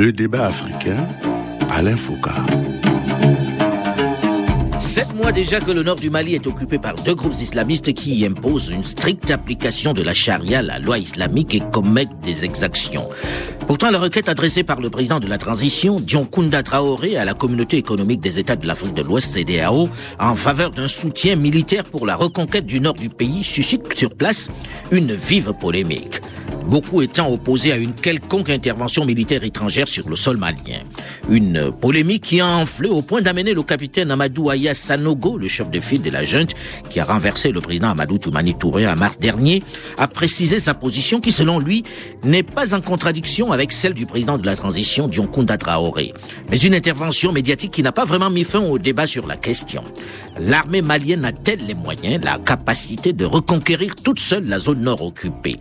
Le débat africain, Alain Foucault. 7 mois déjà que le nord du Mali est occupé par 2 groupes islamistes qui y imposent une stricte application de la charia, la loi islamique, et commettent des exactions. Pourtant, la requête adressée par le président de la transition, Dioncounda Traoré, à la communauté économique des États de l'Afrique de l'Ouest, CEDEAO, en faveur d'un soutien militaire pour la reconquête du nord du pays, suscite sur place une vive polémique. Beaucoup étant opposés à une quelconque intervention militaire étrangère sur le sol malien. Une polémique qui a enflé au point d'amener le capitaine Amadou Aya Sanogo, le chef de file de la junte, qui a renversé le président Amadou Toumani Touré en mars dernier, à préciser sa position qui, selon lui, n'est pas en contradiction avec celle du président de la transition, Dioncounda Traoré. Mais une intervention médiatique qui n'a pas vraiment mis fin au débat sur la question. L'armée malienne a-t-elle les moyens, la capacité de reconquérir toute seule la zone nord occupée?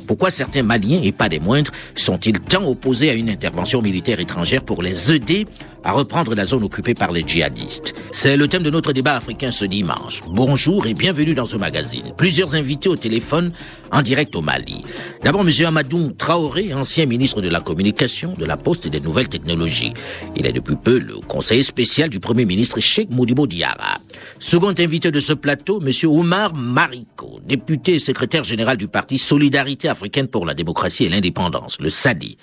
Pourquoi certains Maliens, et pas des moindres, sont-ils tant opposés à une intervention militaire étrangère pour les aider à reprendre la zone occupée par les djihadistes? C'est le thème de notre débat africain ce dimanche. Bonjour et bienvenue dans ce magazine. Plusieurs invités au téléphone en direct au Mali. D'abord, M. Amadou Traoré, ancien ministre de la Communication, de la Poste et des Nouvelles Technologies. Il est depuis peu le conseiller spécial du Premier ministre Cheikh Modibo Diarra. Second invité de ce plateau, M. Oumar Mariko, député et secrétaire général du parti Solidarité africaine pour la démocratie et l'indépendance, le SADI.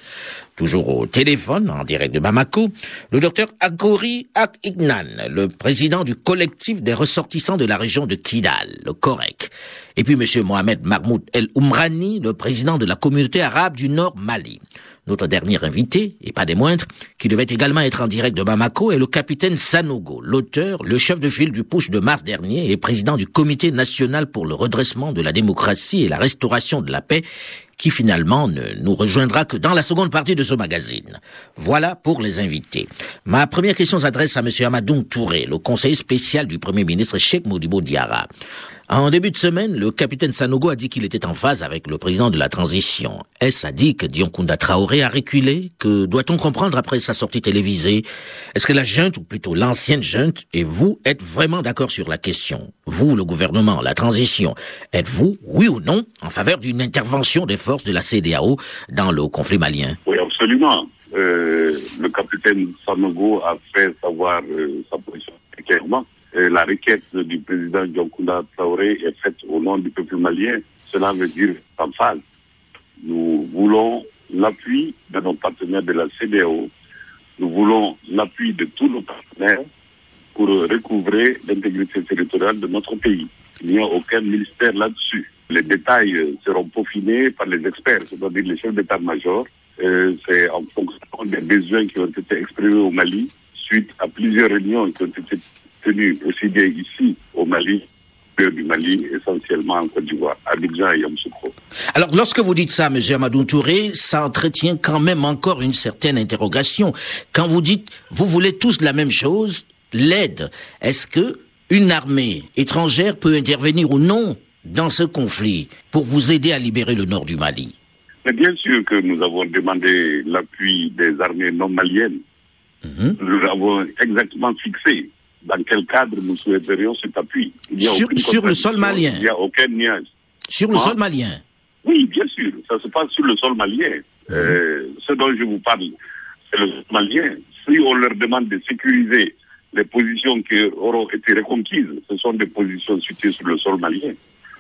Toujours au téléphone, en direct de Bamako, le docteur Agori Ak-Ignan, le président du collectif des ressortissants de la région de Kidal, le COREC. Et puis M. Mohamed Mahmoud El Oumrani, le président de la communauté arabe du Nord Mali. Notre dernier invité, et pas des moindres, qui devait également être en direct de Bamako, est le capitaine Sanogo, l'auteur, le chef de file du putsch de mars dernier et président du Comité national pour le redressement de la démocratie et la restauration de la paix, qui finalement ne nous rejoindra que dans la seconde partie de ce magazine. Voilà pour les invités. Ma première question s'adresse à M. Amadou Touré, le conseiller spécial du Premier ministre Cheikh Modibo Diarra. En début de semaine, le capitaine Sanogo a dit qu'il était en phase avec le président de la transition. Est-ce a dit que Dioncounda Traoré a reculé? Que doit-on comprendre après sa sortie télévisée? Est-ce que la junte, ou plutôt l'ancienne junte, et vous êtes vraiment d'accord sur la question? Vous, le gouvernement, la transition, êtes-vous, oui ou non, en faveur d'une intervention des forces de la CEDEAO dans le conflit malien? Oui, absolument. Le capitaine Sanogo a fait savoir sa position clairement. La requête du président Dioncounda Traoré est faite au nom du peuple malien. Cela veut dire en phase. Nous voulons l'appui de nos partenaires de la CEDEAO. Nous voulons l'appui de tous nos partenaires pour recouvrer l'intégrité territoriale de notre pays. Il n'y a aucun ministère là-dessus. Les détails seront peaufinés par les experts, c'est-à-dire les chefs d'état-major. C'est en fonction des besoins qui ont été exprimés au Mali, suite à plusieurs réunions qui ont été tenues aussi bien ici au Mali, que du Mali, essentiellement en Côte d'Ivoire, à Abidjan et Yamoussoukro. Alors, lorsque vous dites ça, M. Amadou Touré, ça entretient quand même encore une certaine interrogation. Quand vous dites, vous voulez tous la même chose, l'aide, est-ce que une armée étrangère peut intervenir ou non dans ce conflit pour vous aider à libérer le nord du Mali? Mais bien sûr que nous avons demandé l'appui des armées non maliennes. Nous l'avons exactement fixé. Dans quel cadre nous souhaiterions cet appui? Sur le sol malien? Il n'y a aucun nuage. Sur le sol malien? Oui, bien sûr. Ça se passe sur le sol malien. Ce dont je vous parle, c'est le sol malien. Si on leur demande de sécuriser les positions qui auront été reconquises, ce sont des positions situées sur le sol malien.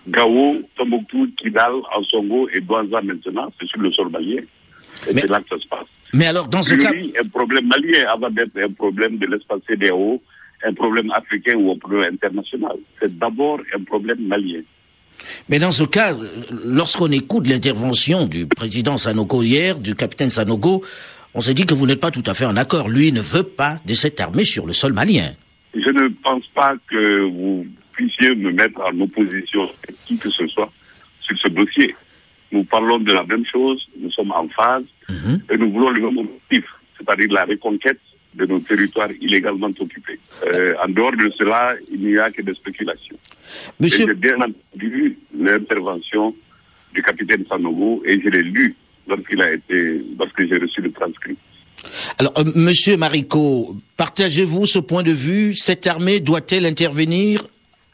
Gao, Tombouctou, Kidal, Ansongo et Douaza maintenant, c'est sur le sol malien. Et c'est là que ça se passe. Mais alors, dans ce cas... Un problème malien avant d'être un problème de l'espace CEDEAO, un problème africain ou un problème international. C'est d'abord un problème malien. Mais dans ce cas, lorsqu'on écoute l'intervention du président Sanogo hier, du capitaine Sanogo, on se dit que vous n'êtes pas tout à fait en accord. Lui ne veut pas de cette armée sur le sol malien. Je ne pense pas que vous puissiez me mettre en opposition avec qui que ce soit sur ce dossier. Nous parlons de la même chose, nous sommes en phase, et nous voulons le même objectif, c'est-à-dire la reconquête de nos territoires illégalement occupés. En dehors de cela, il n'y a que des spéculations. J'ai bien entendu l'intervention du capitaine Sanogo et je l'ai lu lorsque j'ai reçu le transcrit. Alors, Monsieur Mariko, partagez-vous ce point de vue? Cette armée doit-elle intervenir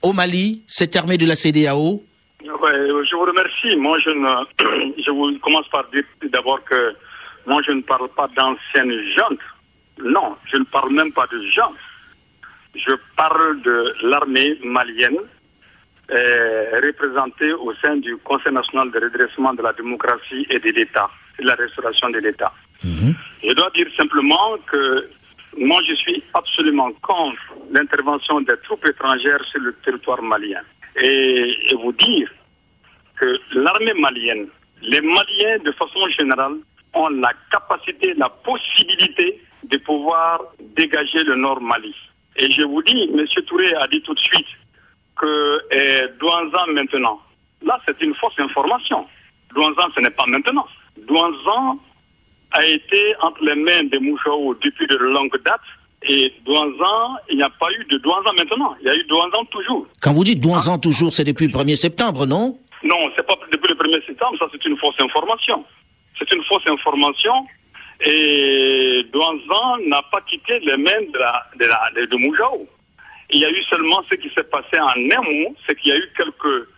au Mali, cette armée de la CEDEAO? Ouais, je vous remercie. Moi, je commence par dire d'abord que Moi, je ne parle pas d'anciennes juntes. Non, je ne parle même pas de junte. Je parle de l'armée malienne représentée au sein du Conseil national de redressement de la démocratie et de l'État, et de la restauration de l'État. Je dois dire simplement que moi, je suis absolument contre l'intervention des troupes étrangères sur le territoire malien. Et vous dire que l'armée malienne, les Maliens de façon générale, ont la capacité, la possibilité de pouvoir dégager le Nord Mali. Et je vous dis, M. Touré a dit tout de suite que Douanzan maintenant, là c'est une fausse information. Douanzan ce n'est pas maintenant. Douanzan a été entre les mains des Mouchao depuis de longue date. Et Douanzan, il n'y a pas eu de Douanzan maintenant. Il y a eu Douanzan toujours. Quand vous dites Douanzan toujours, c'est depuis le 1er septembre, non? Non, c'est pas depuis le 1er septembre, ça c'est une fausse information. C'est une fausse information. Et Douanzan n'a pas quitté les mains de Moujao. Il y a eu seulement ce qui s'est passé en Nemo, c'est qu'il y a eu quelques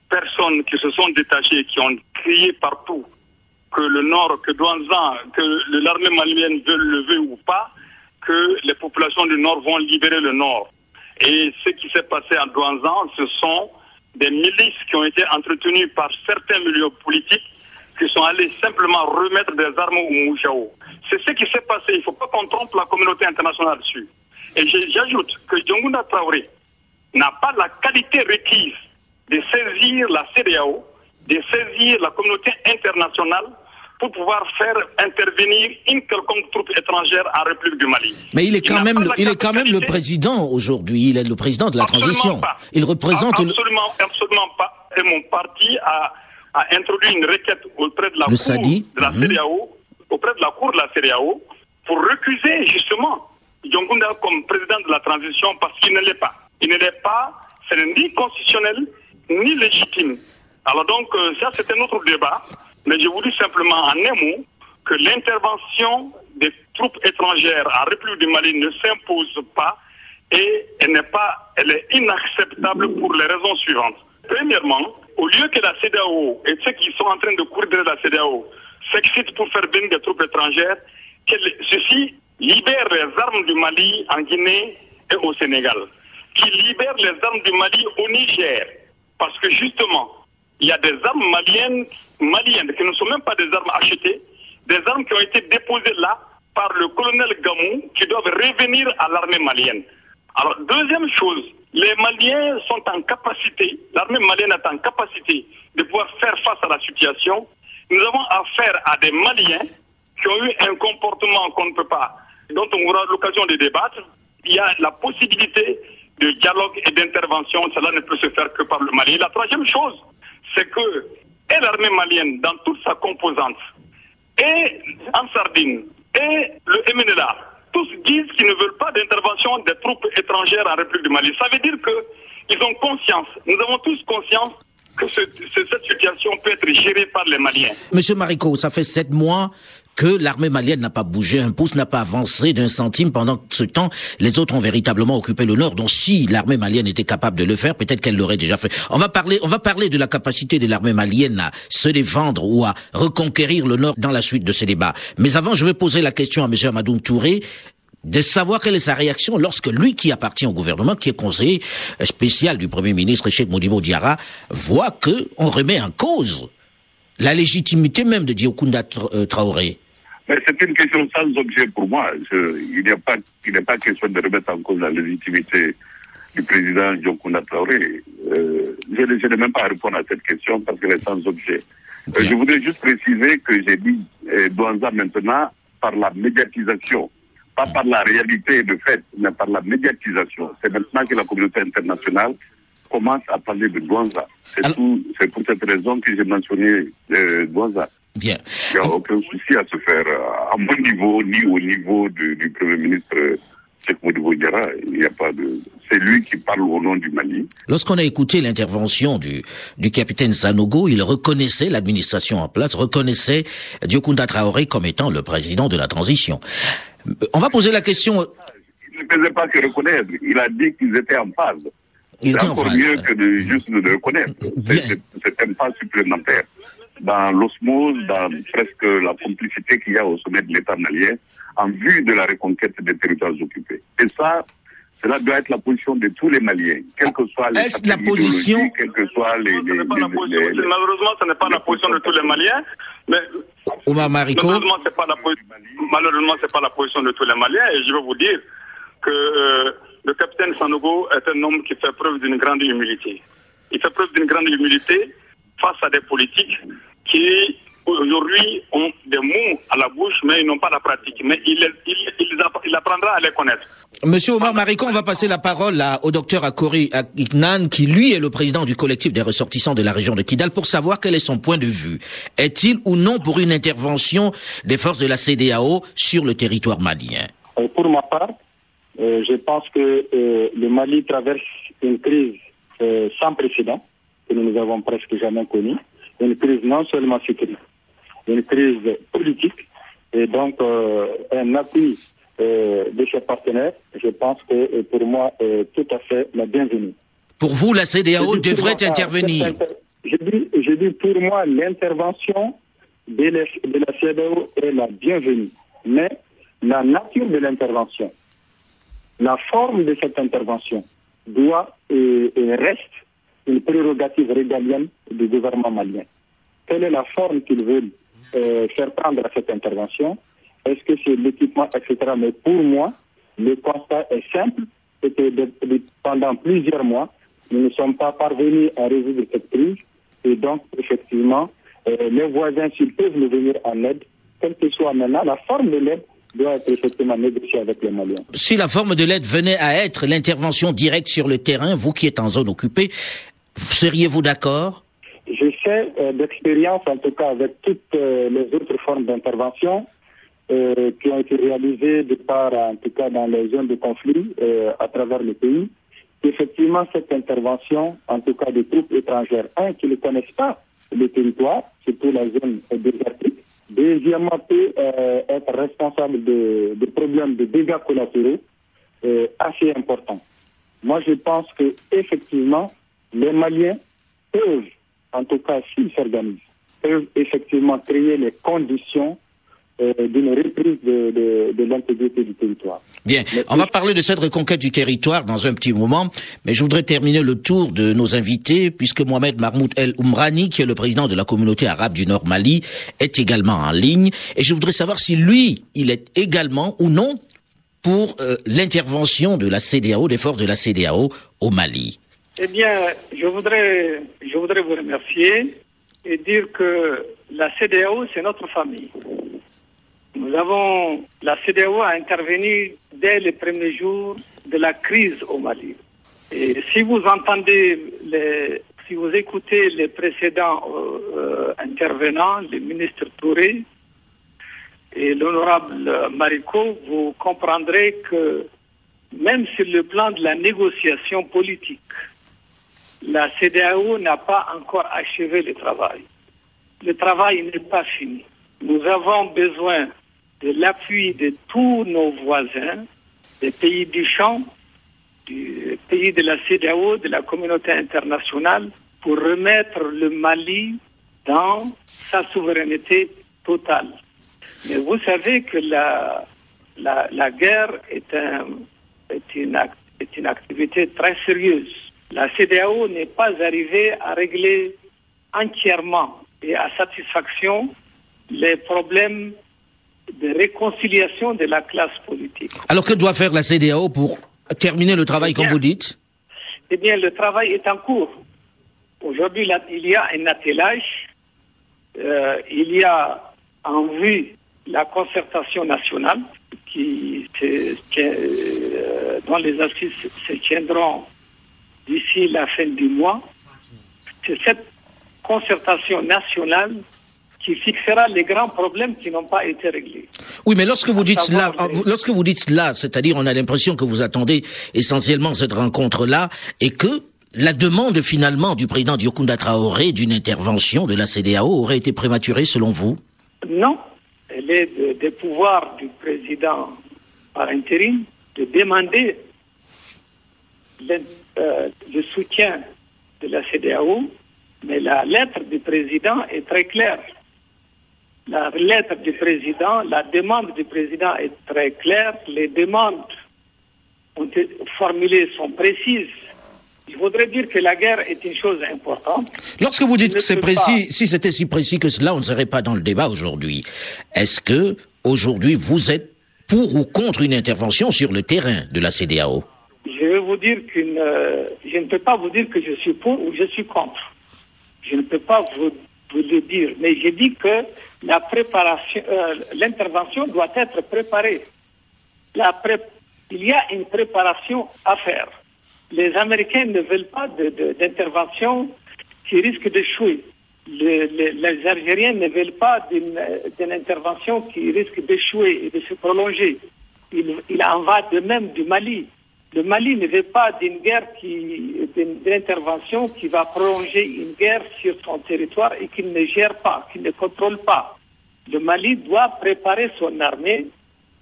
personnes qui se sont détachées, qui ont crié partout que le Nord, que Douanzan, que l'armée malienne veut le lever ou pas, que les populations du Nord vont libérer le Nord. Et ce qui s'est passé à Douanzan, ce sont des milices qui ont été entretenues par certains milieux politiques qui sont allés simplement remettre des armes au Moujao. C'est ce qui s'est passé. Il ne faut pas qu'on trompe la communauté internationale dessus. Et j'ajoute que Diongounda Traoré n'a pas la qualité requise de saisir la CEDEAO, de saisir la communauté internationale pour pouvoir faire intervenir une quelconque troupe étrangère en République du Mali. Mais il est quand même le président aujourd'hui. Il est le président de la transition. Pas. Il représente absolument pas. Et mon parti a introduit une requête auprès de la cour de la CEDEAO, auprès de la cour de la CEDEAO, pour recuser justement Diongounda comme président de la transition parce qu'il ne l'est pas. Il ne l'est pas, ce n'est ni constitutionnel, ni légitime. Alors donc, ça c'est un autre débat, mais je vous dis simplement en un mot que l'intervention des troupes étrangères en République du Mali ne s'impose pas et elle est inacceptable pour les raisons suivantes. Premièrement, au lieu que la CEDEAO et ceux qui sont en train de courir de la CEDEAO s'excitent pour faire venir des troupes étrangères, que ceux-ci libèrent les armes du Mali en Guinée et au Sénégal, qui libèrent les armes du Mali au Niger, parce que justement, il y a des armes maliennes qui ne sont même pas des armes achetées, des armes qui ont été déposées là par le colonel Gamou, qui doivent revenir à l'armée malienne. Alors, deuxième chose, les Maliens sont en capacité, l'armée malienne est en capacité de pouvoir faire face à la situation. Nous avons affaire à des Maliens qui ont eu un comportement qu'on ne peut pas, dont on aura l'occasion de débattre. Il y a la possibilité de dialogue et d'intervention, cela ne peut se faire que par le Mali. La troisième chose, c'est que et l'armée malienne, dans toute sa composante, et Ansardine, et le MNLA, tous disent qu'ils ne veulent pas d'intervention des troupes étrangères en République du Mali. Ça veut dire qu'ils ont conscience, nous avons tous conscience que cette situation peut être gérée par les Maliens. Monsieur Marico, ça fait 7 mois que l'armée malienne n'a pas bougé un pouce, n'a pas avancé d'un centime. Pendant ce temps, les autres ont véritablement occupé le Nord. Donc si l'armée malienne était capable de le faire, peut-être qu'elle l'aurait déjà fait. On va parler de la capacité de l'armée malienne à se défendre ou à reconquérir le Nord dans la suite de ces débats. Mais avant, je vais poser la question à monsieur Amadou Touré, de savoir quelle est sa réaction lorsque lui qui appartient au gouvernement, qui est conseiller spécial du Premier ministre Cheikh Modibo Diarra, voit que on remet en cause la légitimité même de Diongounda Traoré. Mais c'est une question sans objet pour moi. Il n'est pas question de remettre en cause la légitimité du président Diongounda Traoré. Je n'ai même pas à répondre à cette question parce qu'elle est sans objet. Je voudrais juste préciser que j'ai dit Douanzan maintenant par la médiatisation. Pas par la réalité de fait, mais par la médiatisation. C'est maintenant que la communauté internationale commence à parler de Douanzan. C'est pour cette raison que j'ai mentionné Douanzan. Bien. Il n'y a aucun souci à se faire à mon niveau, ni au niveau du Premier ministre Cheikh Modibo Diarra. Il n'y a pas de... C'est lui qui parle au nom du Mali. Lorsqu'on a écouté l'intervention du capitaine Sanogo, il reconnaissait l'administration en place, reconnaissait Diongounda Traoré comme étant le président de la transition. On va poser la question... Il ne faisait pas que reconnaître. Il a dit qu'ils étaient en phase. C'est encore mieux que juste de le reconnaître. C'est un pas supplémentaire. dans l'osmose, dans presque la complicité qu'il y a au sommet de l'État malien en vue de la reconquête des territoires occupés. Et ça, cela doit être la position de tous les Maliens, quelle que soit les Est-ce la position, quelle que soit malheureusement, ce n'est pas la position de tous les Maliens, mais Oumar Mariko, malheureusement, c'est pas la position de tous les Maliens, et je veux vous dire que le capitaine Sanogo est un homme qui fait preuve d'une grande humilité. Il fait preuve d'une grande humilité face à des politiques qui aujourd'hui ont des mots à la bouche, mais ils n'ont pas la pratique. Mais il apprendra à les connaître. Monsieur Oumar Mariko, on va passer la parole au docteur Akori Aknan, qui lui est le président du collectif des ressortissants de la région de Kidal, pour savoir quel est son point de vue. Est-il ou non pour une intervention des forces de la CEDEAO sur le territoire malien? Pour ma part, je pense que le Mali traverse une crise sans précédent, que nous n'avons presque jamais connue. Une crise non seulement sécuritaire, une crise politique, et donc un appui de ses partenaires, je pense que pour moi, tout à fait la bienvenue. Pour vous, la CEDEAO devrait intervenir? Je dis pour moi, l'intervention de la CEDEAO est la bienvenue. Mais la nature de l'intervention, la forme de cette intervention doit et reste une prérogative régalienne du gouvernement malien. Quelle est la forme qu'ils veulent faire prendre à cette intervention? Est-ce que c'est l'équipement, etc. Mais pour moi, le constat est simple, c'est que pendant plusieurs mois, nous ne sommes pas parvenus à résoudre cette crise. Et donc, effectivement, les voisins, s'ils peuvent nous venir en aide, quelle que soit maintenant la forme de l'aide, doit être effectivement négociée avec les Maliens. Si la forme de l'aide venait à être l'intervention directe sur le terrain, vous qui êtes en zone occupée, seriez-vous d'accord? Je sais d'expérience, en tout cas avec toutes les autres formes d'intervention qui ont été réalisées de part, en tout cas dans les zones de conflit à travers le pays, qu'effectivement cette intervention, en tout cas des troupes étrangères, qui ne connaissent pas le territoire, surtout la zone désertique, deuxièmement peut être responsable de problèmes de dégâts collatéraux assez importants. Moi je pense que effectivement les Maliens peuvent, en tout cas s'ils s'organisent, peuvent effectivement créer les conditions d'une reprise de l'intégrité du territoire. Bien, on va parler de cette reconquête du territoire dans un petit moment, mais je voudrais terminer le tour de nos invités, puisque Mohamed Mahmoud El Oumrani, qui est le président de la communauté arabe du Nord Mali, est également en ligne, et je voudrais savoir si lui, il est également ou non pour l'intervention de la CEDEAO, des forces de la CEDEAO au Mali. Eh bien, je voudrais vous remercier et dire que la CEDEAO, c'est notre famille. La CEDEAO a intervenu dès les premiers jours de la crise au Mali. Et si vous écoutez les précédents intervenants, le ministre Touré et l'honorable Mariko, vous comprendrez que même sur le plan de la négociation politique, la CEDEAO n'a pas encore achevé le travail. Le travail n'est pas fini. Nous avons besoin de l'appui de tous nos voisins, des pays du champ, du pays de la CEDEAO, de la communauté internationale, pour remettre le Mali dans sa souveraineté totale. Mais vous savez que la guerre est une activité très sérieuse. La CEDEAO n'est pas arrivée à régler entièrement et à satisfaction les problèmes de réconciliation de la classe politique. Alors que doit faire la CEDEAO pour terminer le travail, comme vous dites? Eh bien, le travail est en cours. Aujourd'hui, il y a un attelage, il y a en vue la concertation nationale dont les assises se tiendront d'ici la fin du mois. C'est cette concertation nationale qui fixera les grands problèmes qui n'ont pas été réglés. Oui, mais lorsque vous dites cela, c'est-à-dire on a l'impression que vous attendez essentiellement cette rencontre-là et que la demande finalement du président Diokounda Traoré d'une intervention de la CEDEAO aurait été prématurée selon vous? Non, elle est des pouvoirs du président par intérim de demander le soutien de la CEDEAO Mais la lettre du président est très claire. La lettre du président, la demande du président est très claire. Les demandes ont été formulées sont précises. Je voudrais dire que la guerre est une chose importante. Lorsque vous dites que c'est précis, si c'était si précis que cela, on ne serait pas dans le débat aujourd'hui. Est-ce que, aujourd'hui, vous êtes pour ou contre une intervention sur le terrain de la CEDEAO? Je vais vous dire je ne peux pas vous dire que je suis pour ou je suis contre. Je ne peux pas vous le dire. Mais j'ai dit que la préparation, l'intervention doit être préparée. Il y a une préparation à faire. Les Américains ne veulent pas d'intervention qui risque d'échouer. Les Algériens ne veulent pas d'une intervention qui risque d'échouer et de se prolonger. Il en va de même du Mali. Le Mali ne veut pas d'une intervention qui va prolonger une guerre sur son territoire et qu'il ne gère pas, qu'il ne contrôle pas. Le Mali doit préparer son armée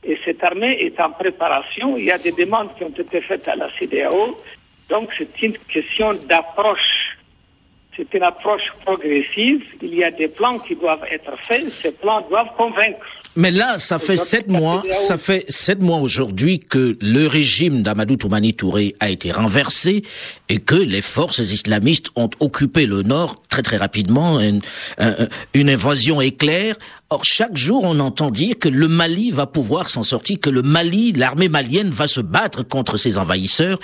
et cette armée est en préparation. Il y a des demandes qui ont été faites à la CEDEAO. Donc c'est une question d'approche. C'est une approche progressive. Il y a des plans qui doivent être faits. Ces plans doivent convaincre. Mais là, ça fait 7 mois aujourd'hui que le régime d'Amadou Toumani Touré a été renversé et que les forces islamistes ont occupé le nord très très rapidement, une invasion éclair. Or, chaque jour, on entend dire que le Mali va pouvoir s'en sortir, que l'armée malienne va se battre contre ces envahisseurs.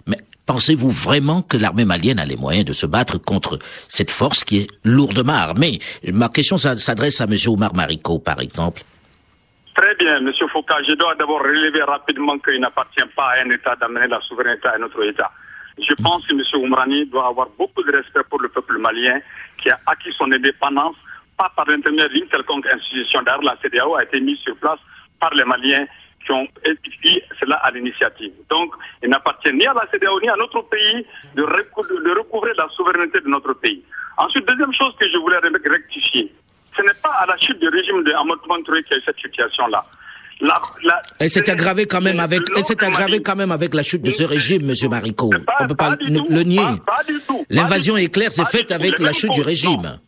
Mais pensez-vous vraiment que l'armée malienne a les moyens de se battre contre cette force qui est lourdement armée? Ma question s'adresse à M. Oumar Mariko, par exemple. Très bien, M. Foucault. Je dois d'abord relever rapidement qu'il n'appartient pas à un État d'amener la souveraineté à un autre État. Je pense que M. Oumrani doit avoir beaucoup de respect pour le peuple malien qui a acquis son indépendance, pas par l'intermédiaire d'une quelconque institution. D'ailleurs, la CEDEAO a été mise sur place par les Maliens qui ont édifié cela à l'initiative. Donc, il n'appartient ni à la CEDEAO ni à notre pays de recouvrer la souveraineté de notre pays. Ensuite, deuxième chose que je voulais rectifier. Ce n'est pas à la chute du régime de Amadou Toumani Touré qu'il y a eu cette situation-là. Elle s'est aggravée quand même avec la chute de ce régime, M. Mariko. On ne peut pas le nier. Pas du tout. L'invasion éclair s'est faite avec la chute du régime.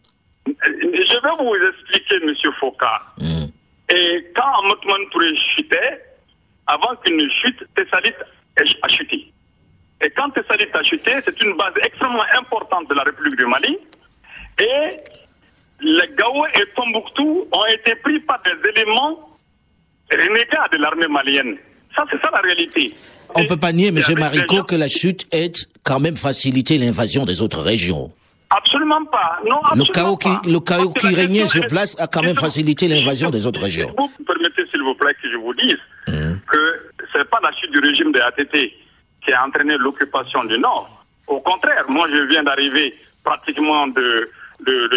Je vais vous expliquer, M. Foucault. Et quand Amadou Toumani Touré chutait, avant qu'il ne chute, Tessalit a chuté. Et quand Tessalit a chuté, c'est une base extrêmement importante de la République du Mali. Et les Gao et Tombouctou ont été pris par des éléments renégats de l'armée malienne. Ça, c'est ça la réalité. On ne peut pas nier, M. Mariko, que la chute ait quand même facilité l'invasion des autres régions. Absolument pas. Non, absolument le chaos qui régnait sur place a quand même facilité l'invasion des autres régions. Vous permettez, s'il vous plaît, que je vous dise que ce n'est pas la chute du régime de ATT qui a entraîné l'occupation du Nord. Au contraire, moi, je viens d'arriver pratiquement de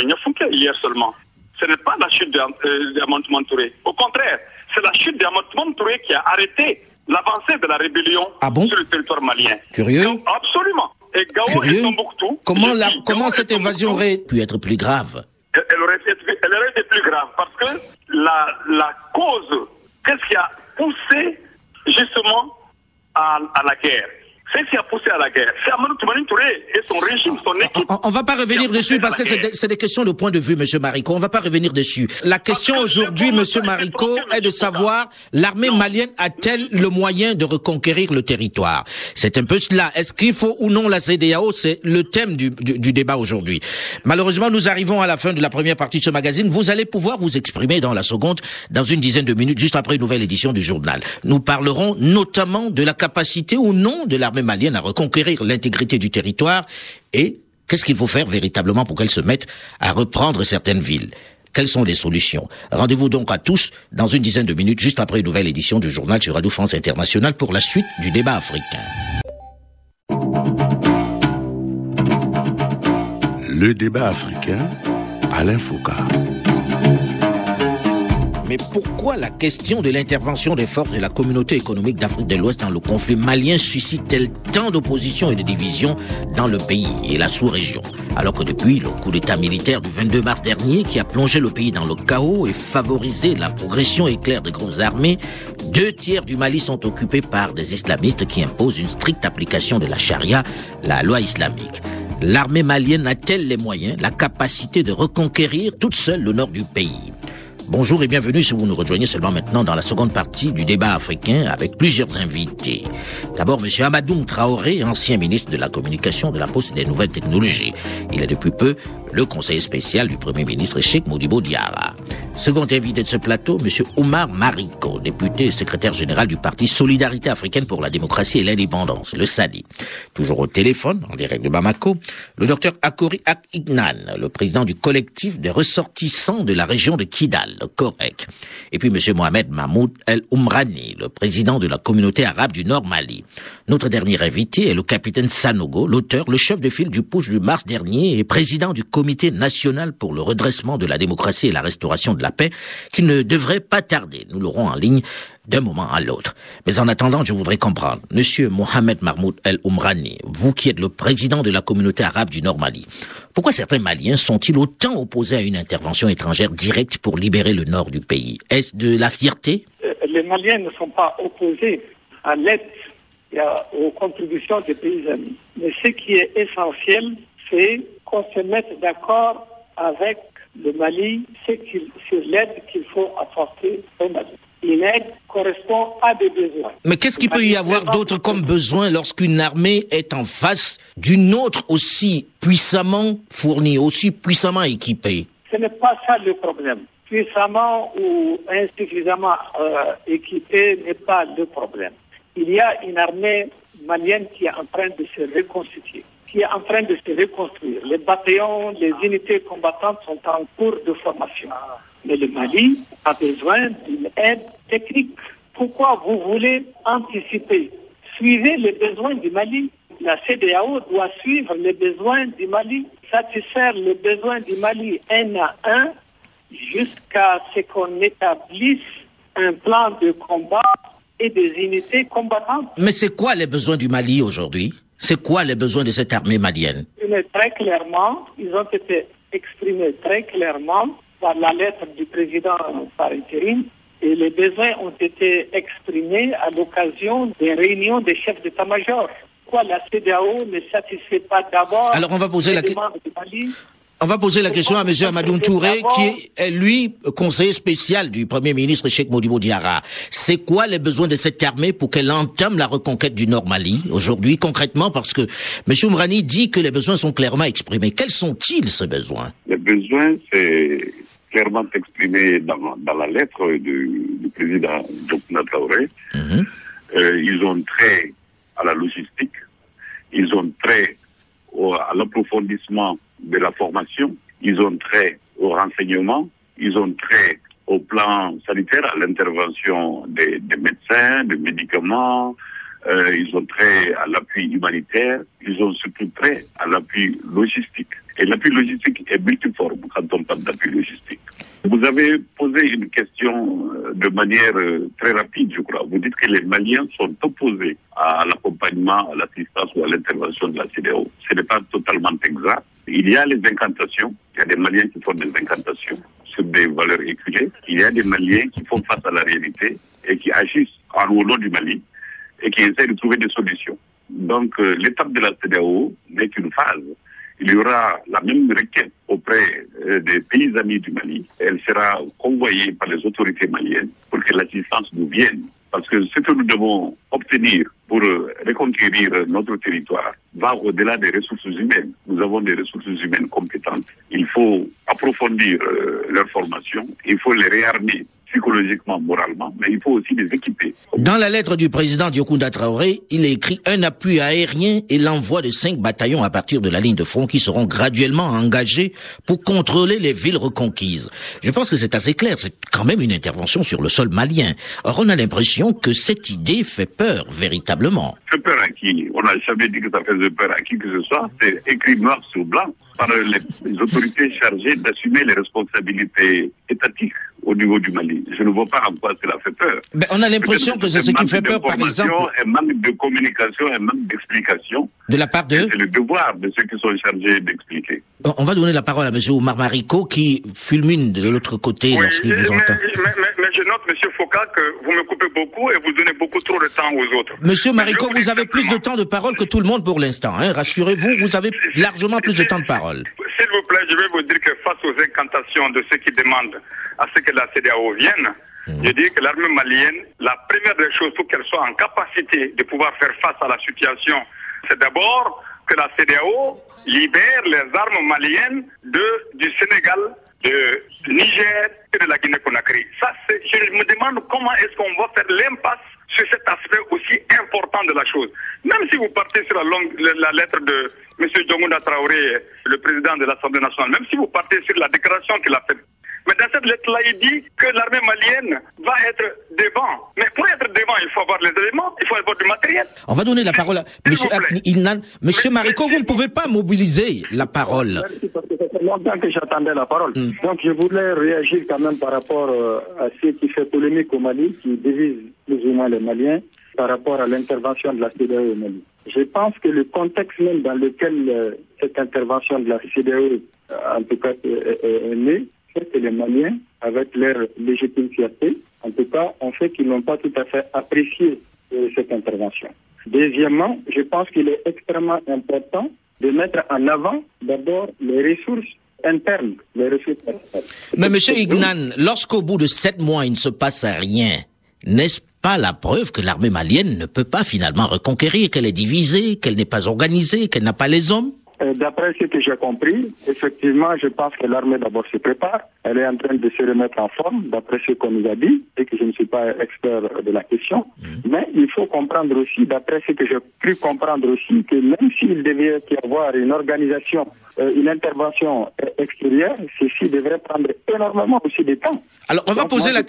Niafouké hier seulement. Ce n'est pas la chute d'Amadou Toumani Touré. Au contraire, c'est la chute d'Amadou Toumani Touré qui a arrêté l'avancée de la rébellion sur le territoire malien. Curieux. Donc, absolument. Et Gao et Tombouctou. Comment cette invasion aurait pu être plus grave? Elle aurait été plus grave parce que la cause, qu'est-ce qui a poussé justement à la guerre? C'est ce qui a poussé à la guerre. C'est Amadou Toumani Touré et son régime, son équipe. On va pas revenir dessus parce que c'est des questions de point de vue, M. Mariko. On va pas revenir dessus. La question aujourd'hui, M. Mariko, est de savoir, l'armée malienne a-t-elle le moyen de reconquérir le territoire? C'est un peu cela. Est-ce qu'il faut ou non la CEDEAO? C'est le thème du débat aujourd'hui. Malheureusement, nous arrivons à la fin de la première partie de ce magazine. Vous allez pouvoir vous exprimer dans la seconde, dans une dizaine de minutes, juste après une nouvelle édition du journal. Nous parlerons notamment de la capacité ou non de l'armée malienne à reconquérir l'intégrité du territoire et qu'est-ce qu'il faut faire véritablement pour qu'elle se mette à reprendre certaines villes. Quelles sont les solutions? Rendez-vous donc à tous dans une dizaine de minutes, juste après une nouvelle édition du journal sur Radio France Internationale pour la suite du débat africain. Le débat africain, Alain Foucault. Mais pourquoi la question de l'intervention des forces de la communauté économique d'Afrique de l'Ouest dans le conflit malien suscite-t-elle tant d'opposition et de division dans le pays et la sous-région? Alors que depuis le coup d'État militaire du 22 mars dernier qui a plongé le pays dans le chaos et favorisé la progression éclair des groupes armés, 2/3 du Mali sont occupés par des islamistes qui imposent une stricte application de la charia, la loi islamique. L'armée malienne a-t-elle les moyens, la capacité de reconquérir toute seule le nord du pays ? Bonjour et bienvenue si vous nous rejoignez seulement maintenant dans la seconde partie du débat africain avec plusieurs invités. D'abord, M. Amadoum Traoré, ancien ministre de la Communication, de la Poste et des Nouvelles Technologies. Il est depuis peu le conseiller spécial du Premier ministre Cheikh Modibo Diarra. Second invité de ce plateau, M. Oumar Mariko, député et secrétaire général du Parti Solidarité Africaine pour la Démocratie et l'Indépendance, le SADI. Toujours au téléphone, en direct de Bamako, le docteur Akori Ak-Ignan, le président du collectif des ressortissants de la région de Kidal, le COREC. Et puis M. Mohamed Mahmoud El Oumrani, le président de la communauté arabe du Nord Mali. Notre dernier invité est le capitaine Sanogo, l'auteur, le chef de file du putsch du mars dernier et président du Comité national pour le redressement de la démocratie et la restauration de la paix, qui ne devrait pas tarder. Nous l'aurons en ligne d'un moment à l'autre. Mais en attendant, je voudrais comprendre. Monsieur Mohamed Mahmoud El Oumrani, vous qui êtes le président de la communauté arabe du Nord Mali, pourquoi certains Maliens sont-ils autant opposés à une intervention étrangère directe pour libérer le nord du pays ? Est-ce de la fierté ? Les Maliens ne sont pas opposés à l'aide et aux contributions des pays amis. Mais ce qui est essentiel, c'est qu'on se mette d'accord avec le Mali sur l'aide qu'il faut apporter au Mali. Une aide correspond à des besoins. Mais qu'est-ce qu'il peut y avoir d'autre comme besoin lorsqu'une armée est en face d'une autre aussi puissamment fournie, aussi puissamment équipée ? Ce n'est pas ça le problème. Puissamment ou insuffisamment équipée n'est pas le problème. Il y a une armée malienne qui est en train de se reconstituer, qui est en train de se reconstruire. Les bataillons, les unités combattantes sont en cours de formation. Mais le Mali a besoin d'une aide technique. Pourquoi vous voulez anticiper ? Suivez les besoins du Mali. La CEDEAO doit suivre les besoins du Mali, satisfaire les besoins du Mali un à un, jusqu'à ce qu'on établisse un plan de combat et des unités combattantes. Mais c'est quoi les besoins du Mali aujourd'hui ? C'est quoi les besoins de cette armée malienne ? Très clairement, ils ont été exprimés très clairement par la lettre du président par intérim, et les besoins ont été exprimés à l'occasion des réunions des chefs d'état-major. Pourquoi la CEDEAO ne satisfait pas d'abord Alors on va poser la question. On va poser la question à M. Amadoum Touré, qui est, lui, conseiller spécial du Premier ministre Cheikh Modibo Diarra. C'est quoi les besoins de cette armée pour qu'elle entame la reconquête du Nord Mali, aujourd'hui, concrètement, parce que M. Oumrani dit que les besoins sont clairement exprimés. Quels sont-ils, ces besoins ? Les besoins, c'est clairement exprimé dans la lettre du président Djokouna Traoré. Ils ont trait à la logistique, ils ont trait à l'approfondissement de la formation, ils ont trait au renseignement, ils ont trait au plan sanitaire, à l'intervention des médecins, des médicaments, ils ont trait à l'appui humanitaire, ils ont surtout trait à l'appui logistique. Et l'appui logistique est multiforme quand on parle d'appui logistique. Vous avez posé une question de manière très rapide, je crois. Vous dites que les Maliens sont opposés à l'accompagnement, à l'assistance ou à l'intervention de la CEDEAO. Ce n'est pas totalement exact. Il y a les incantations. Il y a des Maliens qui font des incantations sur des valeurs éculées. Il y a des Maliens qui font face à la réalité et qui agissent au nom du Mali et qui essaient de trouver des solutions. Donc, l'étape de la CEDEAO n'est qu'une phase. Il y aura la même requête auprès des pays amis du Mali. Elle sera convoyée par les autorités maliennes pour que l'assistance nous vienne. Parce que ce que nous devons obtenir pour reconquérir notre territoire va au-delà des ressources humaines. Nous avons des ressources humaines compétentes. Il faut approfondir leur formation. Il faut les réarmer psychologiquement, moralement, mais il faut aussi les équiper. Dans la lettre du président Djokouna Traoré, il est écrit un appui aérien et l'envoi de 5 bataillons à partir de la ligne de front qui seront graduellement engagés pour contrôler les villes reconquises. Je pense que c'est assez clair, c'est quand même une intervention sur le sol malien. Or, on a l'impression que cette idée fait peur, véritablement. Fait peur à qui ? On n'a jamais dit que ça faisait peur à qui que ce soit. C'est écrit noir sur blanc par les autorités chargées d'assumer les responsabilités étatiques au niveau du Mali. Je ne vois pas en quoi cela fait peur. Mais on a l'impression que c'est ce qui fait peur, par exemple. Un manque de communication, un manque d'explication. De la part de... C'est le devoir de ceux qui sont chargés d'expliquer. On va donner la parole à M. Oumar Mariko qui fulmine de l'autre côté lorsqu'il vous entend. Mais je note, M. Foucault, que vous me coupez beaucoup et vous donnez beaucoup trop de temps aux autres. Monsieur Marico, vous avez plus de temps de parole que tout le monde pour l'instant. Hein. Rassurez-vous, vous avez largement plus de temps de parole. S'il vous plaît, je vais vous dire que face aux incantations de ceux qui demandent à ce que la CEDEAO vienne, je dis que l'armée malienne, la première des choses pour qu'elle soit en capacité de pouvoir faire face à la situation, c'est d'abord que la CEDEAO libère les armes maliennes du Sénégal, du Niger et de la Guinée-Conakry. Ça, je me demande comment est-ce qu'on va faire l'impasse sur cet aspect aussi important de la chose. Même si vous partez sur la lettre de M. Diongounda Traoré, le président de l'Assemblée nationale, même si vous partez sur la déclaration qu'il a faite, mais dans cette lettre-là, il dit que l'armée malienne va être devant. Mais pour être devant, il faut avoir les éléments, il faut avoir du matériel. On va donner la parole à Monsieur Marico, vous ne pouvez pas mobiliser la parole. Merci, parce que ça fait longtemps que j'attendais la parole. Donc je voulais réagir quand même par rapport à ce qui fait polémique au Mali, qui divise plus ou moins les Maliens, par rapport à l'intervention de la CEDEAO au Mali. Je pense que le contexte même dans lequel cette intervention de la CEDEAO, en tout cas, est née, que les Maliens, avec leur légitime fierté, en tout cas, ont fait qu'ils n'ont pas tout à fait apprécié cette intervention. Deuxièmement, je pense qu'il est extrêmement important de mettre en avant d'abord les ressources internes, les ressources internes. Mais M. Ignan, lorsqu'au bout de 7 mois, il ne se passe rien, n'est-ce pas la preuve que l'armée malienne ne peut pas finalement reconquérir, qu'elle est divisée, qu'elle n'est pas organisée, qu'elle n'a pas les hommes? D'après ce que j'ai compris, effectivement, je pense que l'armée d'abord se prépare. Elle est en train de se remettre en forme, d'après ce qu'on nous a dit, et que je ne suis pas expert de la question. Mais il faut comprendre aussi, d'après ce que j'ai pu comprendre aussi, que même s'il devait y avoir une organisation, une intervention extérieure, ceci devrait prendre énormément aussi de temps. Alors, on va poser la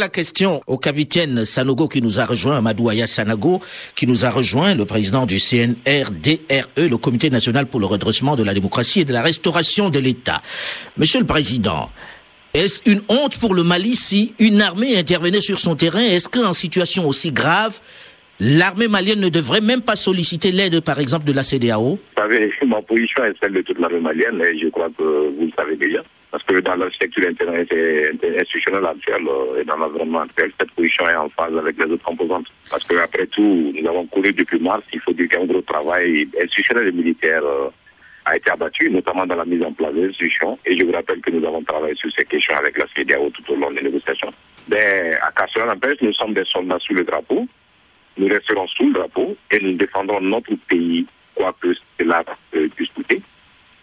question au capitaine Sanogo qui nous a rejoint, Amadou Aya Sanogo, qui nous a rejoint, le président du CNRDRE, le Comité national pour le redressement de la démocratie et de la restauration de l'État. Monsieur le Président, est-ce une honte pour le Mali si une armée intervenait sur son terrain? Est-ce qu'en situation aussi grave, l'armée malienne ne devrait même pas solliciter l'aide, par exemple, de la CEDEAO? Vous savez, ma position est celle de toute l'armée malienne, et je crois que vous le savez déjà. Parce que dans l'architecture institutionnelle actuelle et dans l'environnement actuel, cette position est en phase avec les autres composantes. Parce qu'après tout, nous avons couru depuis mars, il faut dire qu'un gros travail institutionnel et militaire a été abattu, notamment dans la mise en place des institutions. Et je vous rappelle que nous avons travaillé sur ces questions avec la CEDEAO tout au long des négociations. À Castro n'empêche, nous sommes des soldats sous le drapeau. Nous resterons sous le drapeau et nous défendrons notre pays, quoi que cela puisse coûter.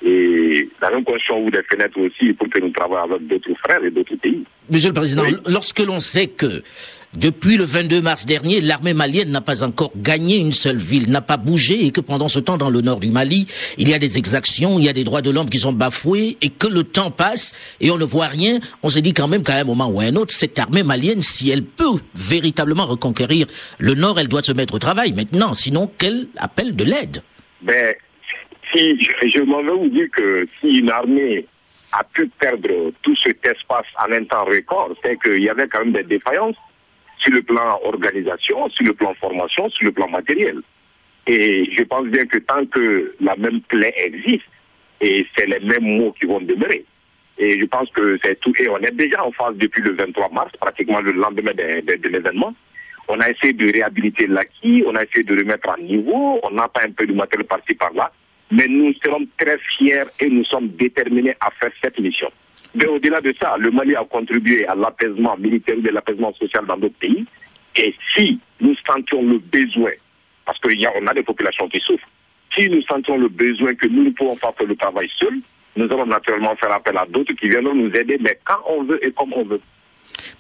Et la même condition ouvre des fenêtres aussi pour que nous travaillions avec d'autres frères et d'autres pays. Monsieur le Président, lorsque l'on sait que depuis le 22 mars dernier, l'armée malienne n'a pas encore gagné une seule ville, n'a pas bougé, et que pendant ce temps, dans le nord du Mali, il y a des exactions, il y a des droits de l'homme qui sont bafoués, et que le temps passe et on ne voit rien, on se dit quand même qu'à un moment ou à un autre, cette armée malienne, si elle peut véritablement reconquérir le nord, elle doit se mettre au travail maintenant, sinon qu'elle appelle de l'aide. Si je m'en veux vous dire que si une armée a pu perdre tout cet espace en un temps record, c'est qu'il y avait quand même des défaillances sur le plan organisation, sur le plan formation, sur le plan matériel. Et je pense bien que tant que la même plaie existe, et c'est les mêmes mots qui vont demeurer. Et je pense que c'est tout. Et on est déjà en phase depuis le 23 mars, pratiquement le lendemain de l'événement. On a essayé de réhabiliter l'acquis, on a essayé de remettre à niveau, on n'a pas un peu de matériel par-ci par-là. Mais nous serons très fiers et nous sommes déterminés à faire cette mission. Mais au-delà de ça, le Mali a contribué à l'apaisement militaire et à l'apaisement social dans d'autres pays. Et si nous sentions le besoin, parce qu'on a des populations qui souffrent, si nous sentions le besoin que nous ne pouvons pas faire le travail seul, nous allons naturellement faire appel à d'autres qui viendront nous aider, mais quand on veut et comme on veut.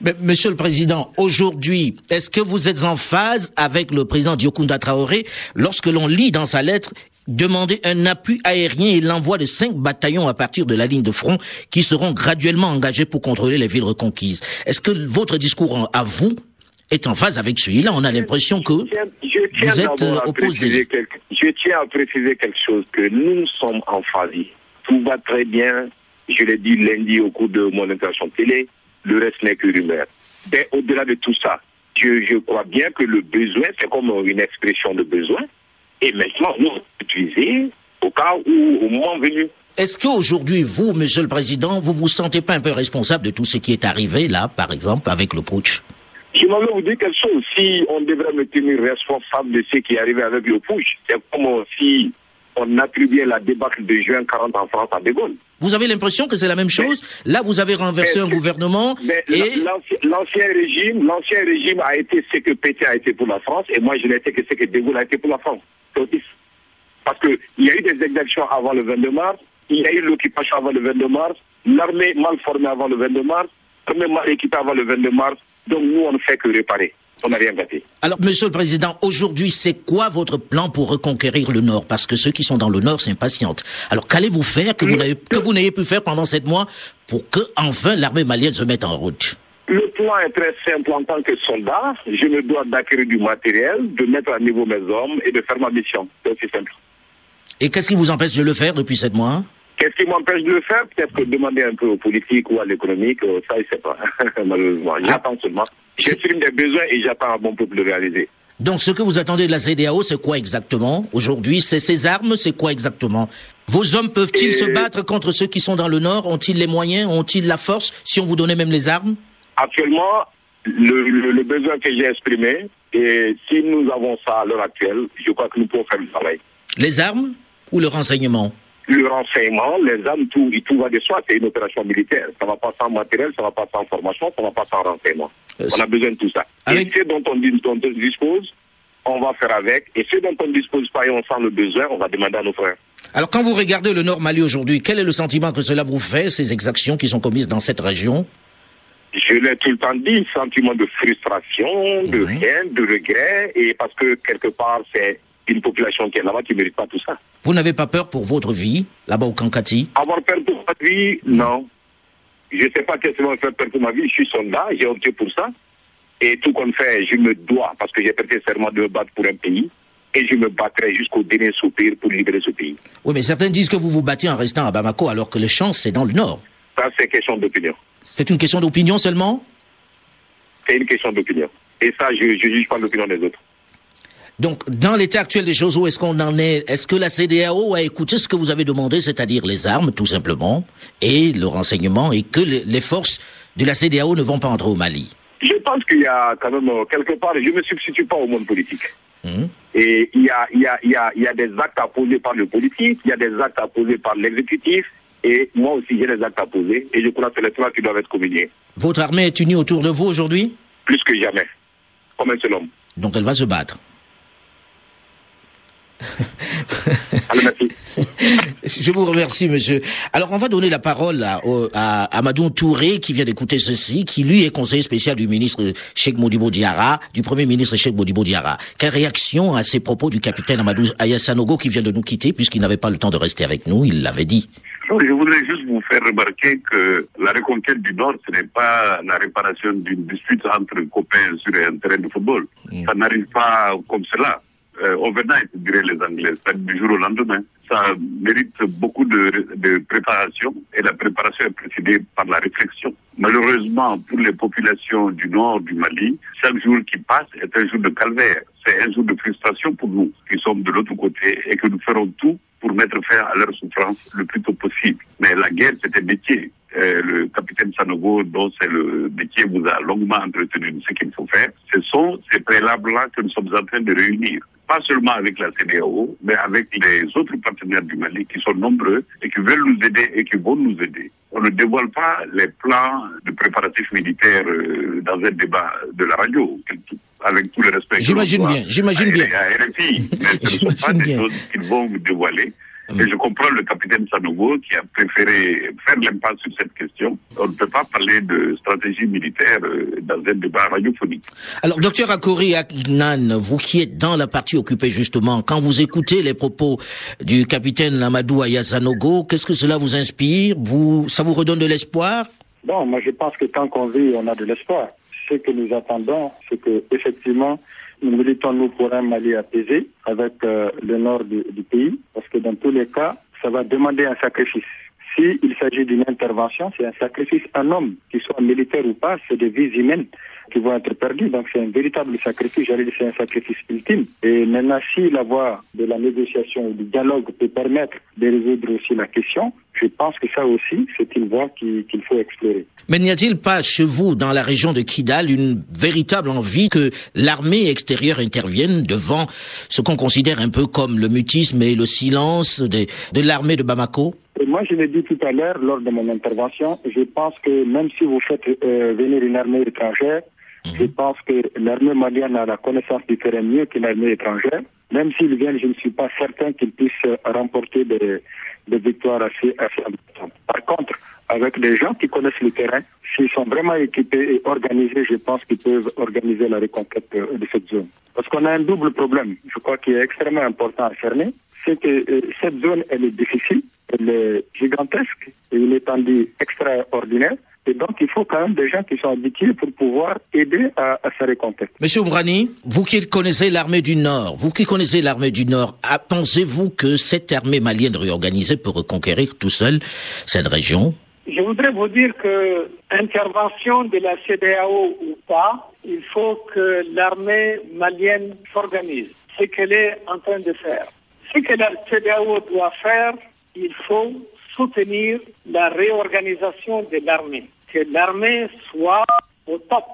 Mais, Monsieur le Président, aujourd'hui, est-ce que vous êtes en phase avec le président Diongounda Traoré lorsque l'on lit dans sa lettre demander un appui aérien et l'envoi de 5 bataillons à partir de la ligne de front qui seront graduellement engagés pour contrôler les villes reconquises? Est-ce que votre discours à vous est en phase avec celui-là? On a l'impression que vous êtes opposé. Je tiens à préciser quelque chose, que nous sommes en phase. Tout va très bien. Je l'ai dit lundi au cours de mon intervention télé. Le reste n'est que rumeur. Mais au-delà de tout ça, je crois bien que le besoin, c'est comme une expression de besoin. Et maintenant, nous l'utiliser au cas où, au moment venu. Est-ce qu'aujourd'hui, vous, Monsieur le Président, vous vous sentez pas un peu responsable de tout ce qui est arrivé là, par exemple, avec le putsch? Je m'avais vous dire quelque chose. Si on devrait me tenir responsable de ce qui est arrivé avec le push, c'est comme si on attribuait la débâcle de juin 40 en France à De Gaulle. Vous avez l'impression que c'est la même chose? Là, vous avez renversé un gouvernement et... L'ancien régime a été ce que Pétain a été pour la France, et moi je n'ai été que ce que De Gaulle a été pour la France. Parce qu'il y a eu des exactions avant le 22 mars, il y a eu l'occupation avant le 22 mars, l'armée mal formée avant le 22 mars, l'armée mal équipée avant le 22 mars, donc nous on ne fait que réparer. On n'a rien gâté. Alors, Monsieur le Président, aujourd'hui, c'est quoi votre plan pour reconquérir le Nord? Parce que ceux qui sont dans le Nord s'impatientent. Alors, qu'allez-vous faire que vous n'ayez pu faire pendant 7 mois pour que, enfin, l'armée malienne se mette en route? Le plan est très simple. En tant que soldat, je me dois d'acquérir du matériel, de mettre à niveau mes hommes et de faire ma mission. C'est aussi simple. Et qu'est-ce qui vous empêche de le faire depuis 7 mois? Qu'est-ce qui m'empêche de le faire? Peut-être que demander un peu aux politiques ou à l'économique, ça, je ne sais pas. Malheureusement. J'attends seulement. J'exprime des besoins et j'attends à mon peuple de réaliser. Donc, ce que vous attendez de la CEDEAO, c'est quoi exactement? Aujourd'hui, c'est ces armes, c'est quoi exactement? Vos hommes peuvent-ils se battre contre ceux qui sont dans le Nord? Ont-ils les moyens? Ont-ils la force? Si on vous donnait même les armes? Actuellement, le besoin que j'ai exprimé, et si nous avons ça à l'heure actuelle, je crois que nous pouvons faire le travail. Les armes ou le renseignement? Le renseignement, les armes, tout va de soi, c'est une opération militaire. Ça ne va pas sans matériel, ça ne va pas sans formation, ça ne va pas sans renseignement. On a besoin de tout ça. Et ce dont on dispose, on va faire avec. Et ce dont on ne dispose pas et on sent le besoin, on va demander à nos frères. Alors quand vous regardez le Nord Mali aujourd'hui, quel est le sentiment que cela vous fait, ces exactions qui sont commises dans cette région? Je l'ai tout le temps dit, sentiment de frustration, de haine, de regret, et parce que quelque part, c'est une population qui est là-bas qui ne mérite pas tout ça. Vous n'avez pas peur pour votre vie, là-bas au Kankati? Avoir peur pour ma vie, non. Je ne sais pas qu'est-ce qui va me faire peur pour ma vie. Je suis soldat, j'ai opté pour ça. Et tout qu'on fait, je me dois, parce que j'ai prêté serment de me battre pour un pays, et je me battrai jusqu'au dernier soupir pour libérer ce pays. Oui, mais certains disent que vous vous battez en restant à Bamako, alors que le champ, c'est dans le Nord. Ça, c'est question d'opinion. C'est une question d'opinion seulement? C'est une question d'opinion. Et ça, je ne juge pas l'opinion des autres. Donc, dans l'état actuel des choses, où est-ce qu'on en est? Est-ce que la CEDEAO a écouté ce que vous avez demandé, c'est-à-dire les armes, tout simplement, et le renseignement, et que les forces de la CEDEAO ne vont pas entrer au Mali? Je pense qu'il y a quand même, quelque part, je ne me substitue pas au monde politique. Et il y a des actes à poser par le politique, il y a des actes à poser par l'exécutif, et moi aussi j'ai des actes à poser, et je crois que c'est les trois qui doivent être combinés. Votre armée est unie autour de vous aujourd'hui? Plus que jamais, comme un seul homme. Donc elle va se battre. Allez, merci. Je vous remercie, monsieur. Alors, on va donner la parole à Amadou Touré, qui vient d'écouter ceci, qui lui est conseiller spécial du ministre Cheikh Modibo Diarra, du premier ministre Cheikh Modibo Diarra. Quelle réaction à ces propos du capitaine Amadou Aya Sanogo, qui vient de nous quitter, puisqu'il n'avait pas le temps de rester avec nous, il l'avait dit. Je voudrais juste vous faire remarquer que la reconquête du Nord, ce n'est pas la réparation d'une dispute entre copains sur un terrain de football. Ça n'arrive pas comme cela. Overnight, diraient les Anglais, c'est-à-dire du jour au lendemain. Ça mérite beaucoup de préparation, et la préparation est précédée par la réflexion. Malheureusement, pour les populations du nord du Mali, chaque jour qui passe est un jour de calvaire. C'est un jour de frustration pour nous qui sommes de l'autre côté et que nous ferons tout pour mettre fin à leur souffrance le plus tôt possible. Mais la guerre, c'est un métier. Le capitaine Sanogo, dont c'est le métier, vous a longuement entretenu de ce qu'il faut faire. Ce sont ces préalables-là que nous sommes en train de réunir. Pas seulement avec la CEDEAO, mais avec les autres partenaires du Mali qui sont nombreux et qui veulent nous aider et qui vont nous aider. On ne dévoile pas les plans de préparatifs militaires dans un débat de la radio, avec tout le respect. J'imagine bien. À RFI, mais ce ne sont pas des choses qu'ils vont vous dévoiler. Et je comprends le capitaine Sanogo qui a préféré faire l'impasse sur cette question. On ne peut pas parler de stratégie militaire dans un débat radiophonique. Alors, docteur Akori Aknan, vous qui êtes dans la partie occupée justement, quand vous écoutez les propos du capitaine Amadou Aya Sanogo, qu'est-ce que cela vous inspire? Ça vous redonne de l'espoir? Bon, moi je pense que tant qu'on vit, on a de l'espoir. Ce que nous attendons, c'est que effectivement, nous militons nous pour un Mali apaisé avec le nord du pays, parce que dans tous les cas, ça va demander un sacrifice. S'il s'agit d'une intervention, c'est un sacrifice. Un homme, qu'il soit militaire ou pas, c'est des vies humaines qui vont être perdues. Donc c'est un véritable sacrifice, j'allais dire c'est un sacrifice ultime. Et maintenant, si la voie de la négociation ou du dialogue peut permettre de résoudre aussi la question, je pense que ça aussi, c'est une voie qu'il faut explorer. Mais n'y a-t-il pas chez vous, dans la région de Kidal, une véritable envie que l'armée extérieure intervienne devant ce qu'on considère un peu comme le mutisme et le silence de l'armée de Bamako? Et moi, je l'ai dit tout à l'heure lors de mon intervention, je pense que même si vous faites venir une armée étrangère, je pense que l'armée malienne a la connaissance du terrain mieux que l'armée étrangère. Même s'ils viennent, je ne suis pas certain qu'ils puissent remporter des victoires assez importantes. Par contre, avec des gens qui connaissent le terrain, s'ils sont vraiment équipés et organisés, je pense qu'ils peuvent organiser la reconquête de cette zone. Parce qu'on a un double problème, je crois, qui est extrêmement important à cerner, c'est que cette zone, elle est difficile, elle est gigantesque et une étendue extraordinaire. Et donc, il faut quand même des gens qui sont habitués pour pouvoir aider à sa reconquête. Monsieur Oumrani, vous qui connaissez l'armée du Nord, pensez-vous que cette armée malienne réorganisée peut reconquérir tout seul cette région? Je voudrais vous dire que intervention de la CEDEAO ou pas, il faut que l'armée malienne s'organise. Ce qu'elle est en train de faire. Ce que la CEDEAO doit faire, il faut soutenir la réorganisation de l'armée. Que l'armée soit au top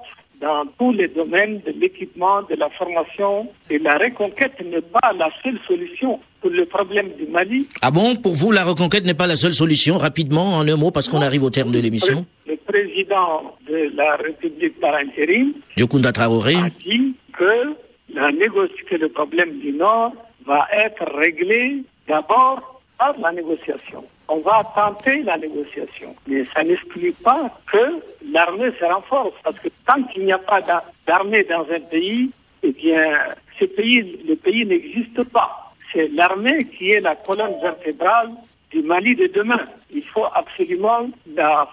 dans tous les domaines de l'équipement, de la formation. Et la reconquête n'est pas la seule solution pour le problème du Mali. Ah bon, pour vous, la reconquête n'est pas la seule solution? Rapidement, en un mot, parce qu'on arrive au terme de l'émission. Le président de la République par intérim, Yokunda Traoré, a dit que le problème du Nord va être réglé d'abord par la négociation. On va tenter la négociation. Mais ça n'exclut pas que l'armée se renforce. Parce que tant qu'il n'y a pas d'armée dans un pays, eh bien, le pays n'existe pas. C'est l'armée qui est la colonne vertébrale du Mali de demain. Il faut absolument la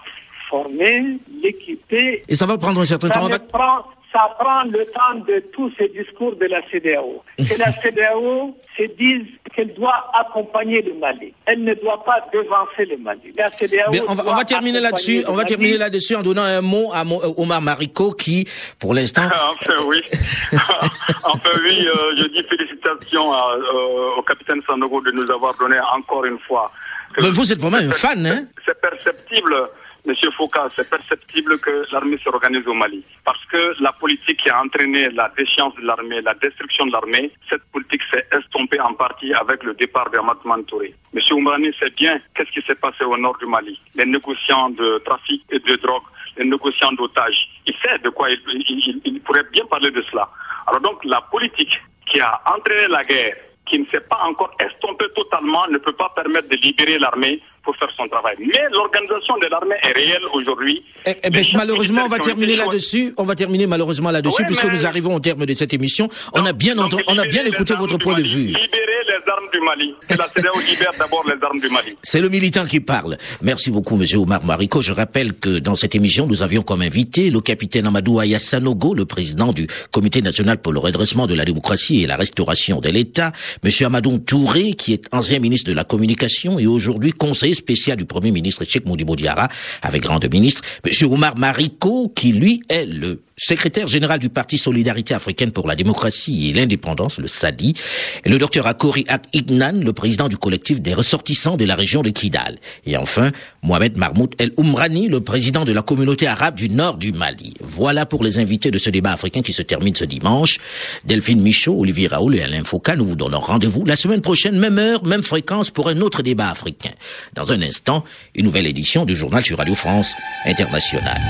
former, l'équiper. Et ça va prendre un certain temps. Ça prend le temps de tous ces discours de la CEDEAO. Que la CEDEAO se dise qu'elle doit accompagner le Mali. Elle ne doit pas devancer le Mali. La CEDEAO on va terminer là-dessus. On va terminer là-dessus en donnant un mot à Omar Mariko qui, pour l'instant... Enfin oui, je dis félicitations au capitaine Sanogo de nous avoir donné encore une fois. Mais vous êtes vraiment un fan, hein? C'est perceptible. Monsieur Foucault, c'est perceptible que l'armée s'organise au Mali. Parce que la politique qui a entraîné la déchéance de l'armée, la destruction de l'armée, cette politique s'est estompée en partie avec le départ d'Amathman Touré. Monsieur Oumrani sait bien qu'est-ce qui s'est passé au nord du Mali. Les négociants de trafic et de drogue, les négociants d'otages. Il sait de quoi il pourrait bien parler de cela. Alors donc, la politique qui a entraîné la guerre, qui ne s'est pas encore estompée totalement, ne peut pas permettre de libérer l'armée pour faire son travail. Mais l'organisation de l'armée est réelle aujourd'hui. Malheureusement, on va terminer là-dessus. Oui, puisque nous arrivons au terme de cette émission. On a bien écouté votre point de vue. Libérer les armes du Mali. Que la CEDEAO libère d'abord les armes du Mali. C'est le militant qui parle. Merci beaucoup, monsieur Omar Mariko. Je rappelle que dans cette émission, nous avions comme invité le capitaine Amadou Aya Sanogo, le président du Comité national pour le redressement de la démocratie et la restauration de l'État, monsieur Amadou Touré, qui est ancien ministre de la Communication et aujourd'hui conseiller spécial du Premier ministre Cheikh Modibo Diarra, avec grande ministre, monsieur Omar Mariko, qui lui est le secrétaire général du Parti Solidarité Africaine pour la démocratie et l'indépendance, le SADI, et le docteur Akori Ignan, le président du collectif des ressortissants de la région de Kidal. Et enfin, Mohamed Mahmoud El Oumrani, le président de la communauté arabe du nord du Mali. Voilà pour les invités de ce débat africain qui se termine ce dimanche. Delphine Michaud, Olivier Raoul et Alain Foucault, nous vous donnons rendez-vous la semaine prochaine, même heure, même fréquence pour un autre débat africain. Dans un instant, une nouvelle édition du journal sur Radio France Internationale.